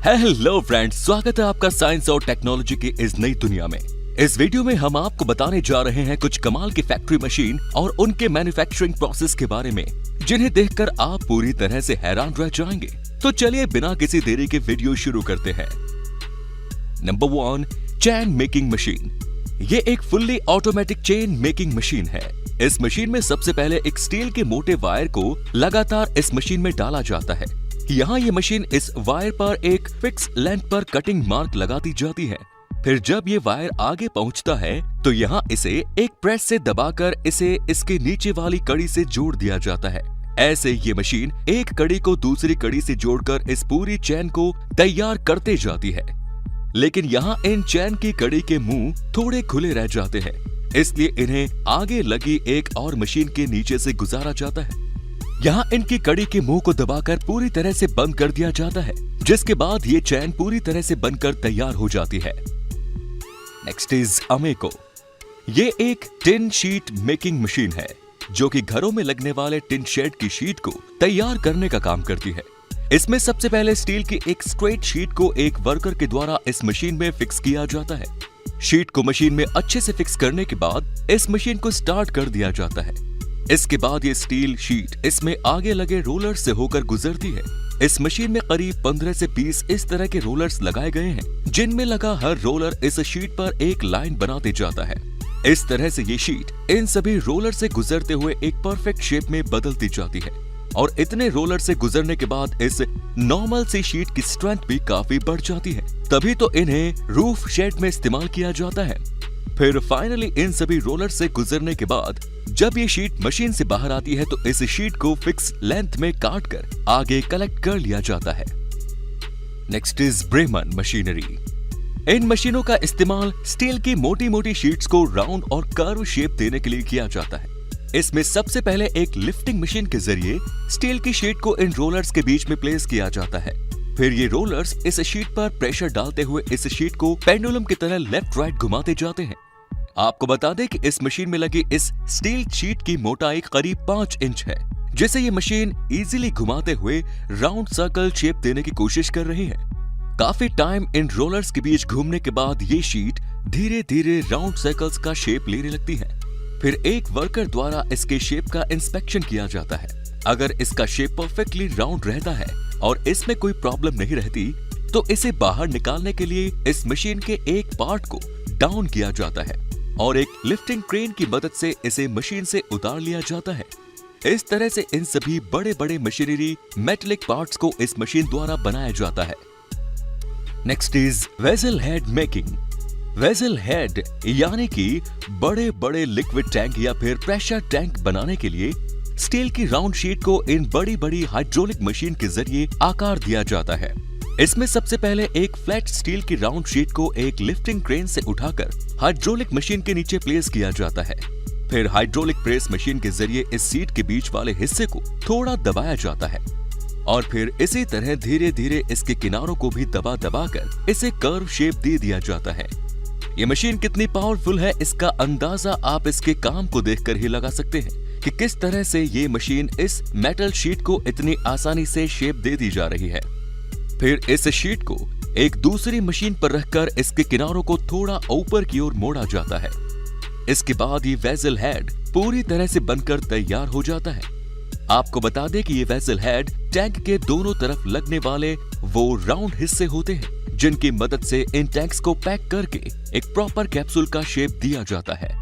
Hello friends, स्वागत है आपका साइंस और टेक्नोलॉजी की इस नई दुनिया में। इस वीडियो में हम आपको बताने जा रहे हैं कुछ कमाल की फैक्ट्री मशीन और उनके मैन्युफैक्चरिंग प्रोसेस के बारे में, जिन्हें देखकर आप पूरी तरह से हैरान रह जाएंगे। तो चलिए बिना किसी देरी के वीडियो शुरू करते हैं। Number 1, chain making machine. ये एक fully automatic chain making machine है। इस मशीन में सबसे पहले एक स्टील के मोटे वायर को लगातार इस मशीन में डाला जाता है। यहाँ ये मशीन इस वायर पर एक फिक्स लेंथ पर कटिंग मार्क लगाती जाती है। फिर जब ये वायर आगे पहुंचता है तो यहाँ इसे एक प्रेस से दबाकर इसे इसके नीचे वाली कड़ी से जोड़ दिया जाता है। ऐसे ये मशीन एक कड़ी को दूसरी कड़ी से जोड़कर इस पूरी चेन को तैयार करते जाती है। लेकिन यहाँ इन चेन की कड़ी के मुंह थोड़े खुले रह जाते हैं, इसलिए इन्हें आगे लगी एक और मशीन के नीचे से गुजारा जाता है। यहाँ इनकी कड़ी के मुंह को दबाकर पूरी तरह से बंद कर दिया जाता है, जिसके बाद ये चैन पूरी तरह से बनकर तैयार हो जाती है। Next is Ameco. ये एक टिन शीट मेकिंग मशीन है, जो कि घरों में लगने वाले टिन शेड की शीट को तैयार करने का काम करती है। इसमें सबसे पहले स्टील की एक स्ट्रेट शीट को एक वर्कर के द्वारा इस मशीन में फिक्स किया जाता है। शीट को मशीन में अच्छे से फिक्स करने के बाद इस मशीन को स्टार्ट कर दिया जाता है। इसके बाद ये स्टील शीट इसमें आगे लगे रोलर से होकर गुजरती है। इस मशीन में करीब 15 से 20 इस तरह के रोलर्स लगाए गए हैं, जिनमें लगा हर रोलर इस शीट पर एक लाइन बनाते जाता है। इस तरह से ये शीट इन सभी रोलर से गुजरते हुए एक परफेक्ट शेप में बदलती जाती है। और इतने रोलर से गुजरने के बाद इस नॉर्मल सी शीट की स्ट्रेंथ भी काफी बढ़ जाती है, तभी तो इन्हें रूफ शेड में इस्तेमाल किया जाता है। फिर फाइनली इन सभी रोलर से गुजरने के बाद जब ये शीट मशीन से बाहर आती है तो इस शीट को फिक्स लेंथ में काट कर आगे कलेक्ट कर लिया जाता है। Next is Bremen machinery. इन मशीनों का इस्तेमाल स्टील की मोटी मोटी शीट्स को राउंड और कर्व शेप देने के लिए किया जाता है। इसमें सबसे पहले एक लिफ्टिंग मशीन के जरिए स्टील की शीट को इन रोलर्स के बीच में प्लेस किया जाता है। फिर ये रोलर्स इस शीट पर प्रेशर डालते हुए इस शीट को पेंडुलम की तरह लेफ्ट राइट घुमाते जाते हैं। आपको बता दें कि इस मशीन में लगी इस स्टील शीट की मोटाई करीब 5 इंच है, जिसे ये मशीन इजीली घुमाते हुए राउंड सर्कल शेप देने की कोशिश कर रही है। काफी टाइम इन रोलर्स के बीच घूमने के बाद ये शीट धीरे धीरे राउंड सर्कल्स का शेप लेने लगती है। फिर एक वर्कर द्वारा इसके शेप का इंस्पेक्शन किया जाता है। अगर इसका शेप परफेक्टली राउंड रहता है और इसमें कोई प्रॉब्लम नहीं रहती, तो इसे बाहर निकालने के लिए इस मशीन के एक पार्ट को डाउन किया जाता है और एक लिफ्टिंग क्रेन की मदद से इसे मशीन से उतार लिया जाता है। इस तरह से इन सभी बड़े बड़े मशीनरी मेटेलिक पार्ट्स को इस मशीन द्वारा बनाया जाता है। Next is vessel head making. Vessel head यानी कि बड़े बड़े लिक्विड टैंक या फिर प्रेशर टैंक बनाने के लिए स्टील की राउंड शीट को इन बड़ी बड़ी हाइड्रोलिक मशीन के जरिए आकार दिया जाता है। इसमें सबसे पहले एक फ्लैट स्टील की राउंड शीट को एक लिफ्टिंग क्रेन से उठाकर हाइड्रोलिक मशीन के नीचे प्लेस किया जाता है। फिर हाइड्रोलिक प्रेस मशीन के जरिए इस सीट के बीच वाले हिस्से को थोड़ा दबाया जाता है और फिर इसी तरह धीरे धीरे इसके किनारों को भी दबा दबाकर इसे कर्व शेप दे दिया जाता है। ये मशीन कितनी पावरफुल है, इसका अंदाजा आप इसके काम को देखकर ही लगा सकते हैं कि किस तरह से ये मशीन इस मेटल शीट को इतनी आसानी से शेप दे दी जा रही है। फिर इस शीट को एक दूसरी मशीन पर रखकर इसके किनारों को थोड़ा ऊपर की ओर मोड़ा जाता है। इसके बाद ये वेसल हेड पूरी तरह से बनकर तैयार हो जाता है। आपको बता दें कि ये वेसल हेड टैंक के दोनों तरफ लगने वाले वो राउंड हिस्से होते हैं, जिनकी मदद से इन टैंक्स को पैक करके एक प्रॉपर कैप्सूल का शेप दिया जाता है।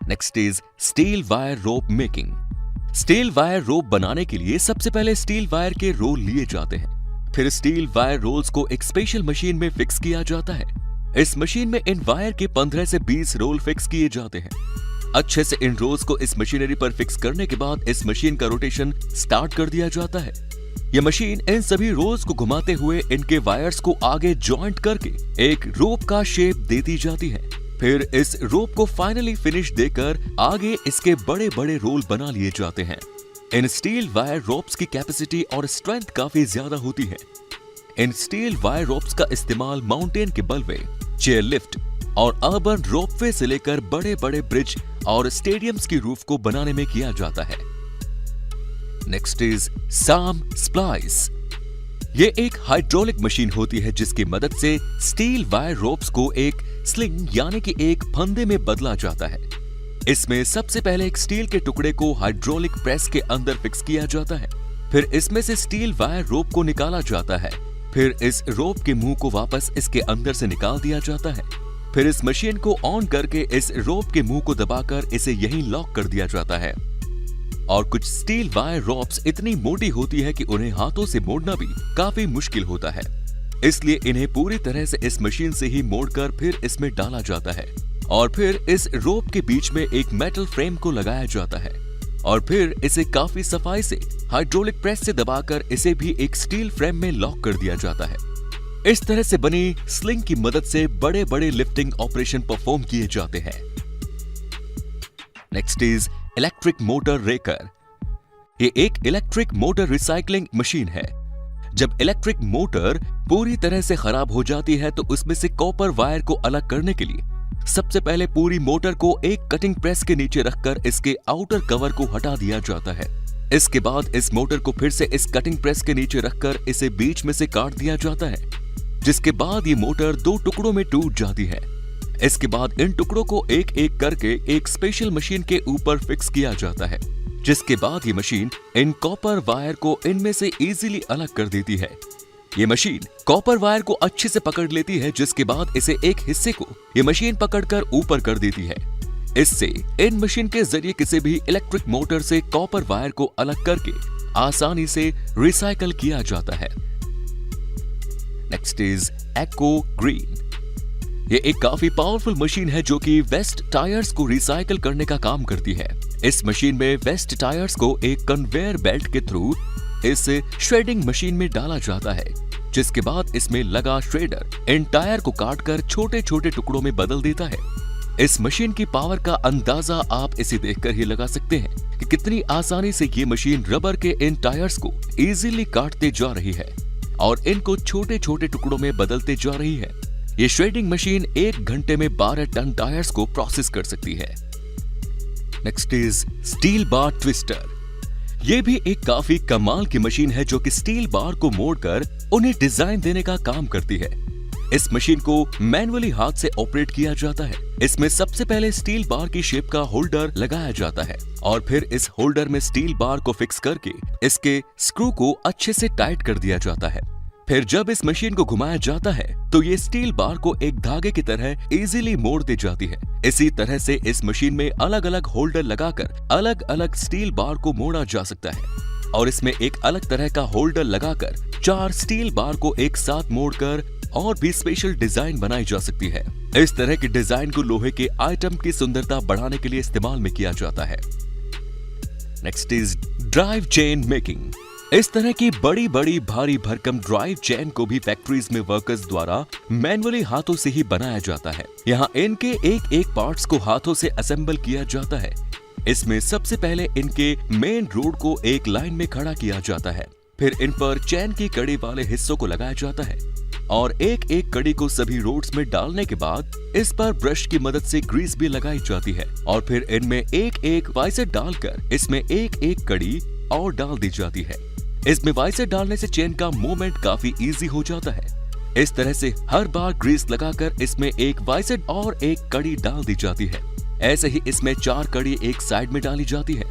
Next is steel wire rope making. Steel wire rope बनाने के लिए सबसे पहले स्टील वायर के रोल लिए जाते हैं। फिर स्टील वायर रोल्स को एक स्पेशल मशीन में फिक्स किया जाता है। इस मशीन में इन वायर के 15 से 20 रोल फिक्स किए जाते हैं। अच्छे से इन रोल्स को इस मशीनरी पर फिक्स करने के बाद इस मशीन का रोटेशन स्टार्ट कर दिया जाता है। यह मशीन इन सभी रोल्स को घुमाते हुए इनके वायर्स को आगे जॉइंट करके एक रोप का शेप देती जाती है। फिर इस रोप को फाइनली फिनिश देकर आगे इसके बड़े बड़े रोल बना लिए जाते हैं। इन स्टील वायर रोप्स की कैपेसिटी और स्ट्रेंथ काफी ज्यादा होती है। इन स्टील वायर रोप्स का इस्तेमाल माउंटेन के बलवे, चेयर लिफ्ट और अर्बन रोपवे से लेकर बड़े बड़े ब्रिज और स्टेडियम्स की रूफ को बनाने में किया जाता है। नेक्स्ट इज साम स्प्लाइस। ये एक हाइड्रोलिक मशीन होती है जिसकी मदद से स्टील वायर रोप्स को एक स्लिंग यानी कि एक फंदे में बदला जाता है। इसमें सबसे पहले एक स्टील के टुकड़े को हाइड्रोलिक प्रेस के अंदर फिक्स किया जाता है। फिर इसमें से स्टील वायर रोप को निकाला जाता है। फिर इस रोप के मुंह को वापस इसके अंदर से निकाल दिया जाता है। फिर इस मशीन को ऑन करके इस रोप के मुंह को दबाकर इसे यहीं लॉक कर दिया जाता है। और कुछ स्टील वायर रोप्स इतनी मोटी होती है कि उन्हें हाथों से मोड़ना भी काफी मुश्किल होता है, इसलिए इन्हें पूरी तरह से इस मशीन से ही मोड़कर फिर इसमें डाला जाता है। और फिर इस रोप के बीच में एक मेटल फ्रेम को लगाया जाता है और फिर इसे काफी सफाई से हाइड्रोलिक प्रेस से दबाकर इसे भी एक स्टील फ्रेम में लॉक कर दिया जाता है। इस तरह से बनी स्लिंग की मदद से बड़े बड़े लिफ्टिंग ऑपरेशन परफॉर्म किए जाते हैं। Next is electric motor raker. ये एक इलेक्ट्रिक मोटर रिसाइकलिंग मशीन है। जब इलेक्ट्रिक मोटर पूरी तरह से खराब हो जाती है तो उसमें से कॉपर वायर को अलग करने के लिए सबसे पहले पूरी मोटर को एक कटिंग प्रेस के नीचे रखकर इसके आउटर कवर को हटा दिया जाता है। इसके बाद इस मोटर को फिर से इस कटिंग प्रेस के नीचे रखकर इसे बीच में से काट दिया जाता है, जिसके बाद ये मोटर दो टुकड़ों में टूट जाती है। इसके बाद इन टुकड़ों को एक एक करके एक स्पेशल मशीन के ऊपर फिक्स किया जाता है, जिसके बाद ये मशीन इन कॉपर वायर को इनमें से इजीली अलग कर देती है। ये मशीन कॉपर वायर को अच्छे से पकड़ लेती है, जिसके बाद इसे एक हिस्से को ये मशीन पकड़कर ऊपर कर देती है। इससे इन मशीन के जरिए किसी भी इलेक्ट्रिक मोटर से कॉपर वायर को अलग करके आसानी से रिसाइकल किया जाता है। Next is echo green. ये एक काफी पावरफुल मशीन है जो कि वेस्ट टायर्स को रिसाइकल करने का काम करती है। इस मशीन में वेस्ट टायर्स को एक कन्वेयर बेल्ट के थ्रू इस श्रेडिंग मशीन में डाला जाता है, जिसके बाद इसमें लगा श्रेडर इन टायर को काटकर छोटे छोटे टुकड़ों में बदल देता है। इस मशीन की पावर का अंदाजा आप इसे देखकर ही लगा सकते हैं कि कितनी आसानी से ये मशीन रबर के इन टायर्स को इजीली काटते जा रही है और इनको छोटे छोटे टुकड़ों में बदलते जा रही है। ये श्रेडिंग मशीन 1 घंटे में 12 टन टायर्स को प्रोसेस कर सकती है। Next is steel bar twister. ये भी एक काफी कमाल की मशीन है जो कि स्टील बार को मोड़कर उन्हें डिजाइन देने का काम करती है। इस मशीन को मैन्युअली हाथ से ऑपरेट किया जाता है। इसमें सबसे पहले स्टील बार की शेप का होल्डर लगाया जाता है और फिर इस होल्डर में स्टील बार को फिक्स करके इसके स्क्रू को अच्छे से टाइट कर दिया जाता है। फिर जब इस मशीन को घुमाया जाता है तो ये स्टील बार को एक धागे की तरह इजीली मोड़ दी जाती है। इसी तरह से इस मशीन में अलग अलग होल्डर लगाकर अलग अलग स्टील बार को मोड़ा जा सकता है और इसमें एक अलग तरह का होल्डर लगाकर 4 स्टील बार को एक साथ मोड़कर और भी स्पेशल डिजाइन बनाई जा सकती है। इस तरह के डिजाइन को लोहे के आइटम की सुंदरता बढ़ाने के लिए इस्तेमाल में किया जाता है। Next is drive chain making. इस तरह की बड़ी बड़ी भारी भरकम ड्राइव चेन को भी फैक्ट्रीज में वर्कर्स द्वारा मैन्युअली हाथों से ही बनाया जाता है। यहाँ इनके एक एक पार्ट्स को हाथों से असेंबल किया जाता है। इसमें सबसे पहले इनके मेन रोड को एक लाइन में खड़ा किया जाता है, फिर इन पर चेन की कड़ी वाले हिस्सों को लगाया जाता है और एक एक कड़ी को सभी रोड्स में डालने के बाद इस पर ब्रश की मदद से ग्रीस भी लगाई जाती है और फिर इनमें एक एक वाइसर डालकर इसमें एक एक कड़ी और डाल दी जाती है। इसमें वाइसर डालने से चेन का मूवमेंट काफी इजी हो जाता है। इस तरह से हर बार ग्रीस लगाकर इसमें एक वाइसर और एक कड़ी डाल दी जाती है। ऐसे ही इसमें 4 कड़ी एक साइड में डाली जाती है।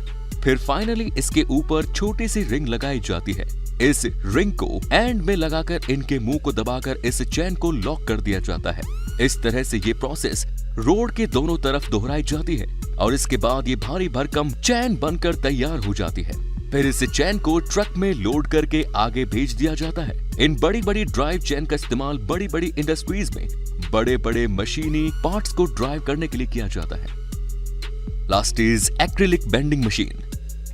फिर फाइनली इसके ऊपर छोटी सी रिंग लगाई जाती है। इस रिंग को एंड में लगाकर इनके मुंह को दबाकर इस चेन को लॉक कर दिया जाता है। इस तरह से ये प्रोसेस रोड के दोनों तरफ दोहराई जाती है और इसके बाद ये भारी भरकम चेन बनकर तैयार हो जाती है। फिर इस चेन को ट्रक में लोड करके आगे भेज दिया जाता है। इन बड़ी बड़ी ड्राइव चेन का इस्तेमाल बड़ी बड़ी इंडस्ट्रीज में बड़े बड़े मशीनी पार्ट्स को ड्राइव करने के लिए किया जाता है। Last is acrylic bending machine.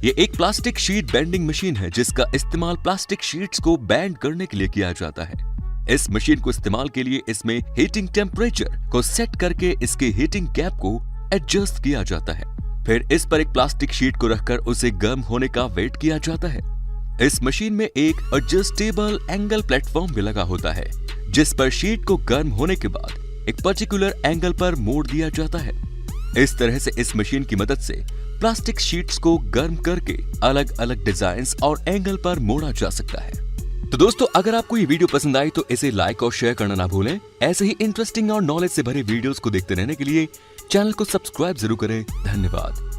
ये एक प्लास्टिक शीट बेंडिंग मशीन है जिसका इस्तेमाल प्लास्टिक शीट्स को बेंड करने के लिए किया जाता है। इस मशीन को इस्तेमाल के लिए इसमें हीटिंग टेम्परेचर को सेट करके इसके हीटिंग गैप को एडजस्ट किया जाता है। फिर इस पर एक प्लास्टिक शीट को रखकर उसे गर्म होने का वेट किया जाता है। इस मशीन में एक एडजस्टेबल एंगल प्लेटफॉर्म भी लगा होता है जिस पर शीट को गर्म होने के बाद एक पर्टिकुलर एंगल पर मोड़ दिया जाता है। इस तरह से इस मशीन की मदद से प्लास्टिक शीट्स को गर्म करके अलग अलग डिजाइन्स और एंगल पर मोड़ा जा सकता है। तो दोस्तों, अगर आपको ये वीडियो पसंद आई तो इसे लाइक और शेयर करना ना भूलें। ऐसे ही इंटरेस्टिंग और नॉलेज से भरे वीडियोस को देखते रहने के लिए चैनल को सब्सक्राइब जरूर करें। धन्यवाद।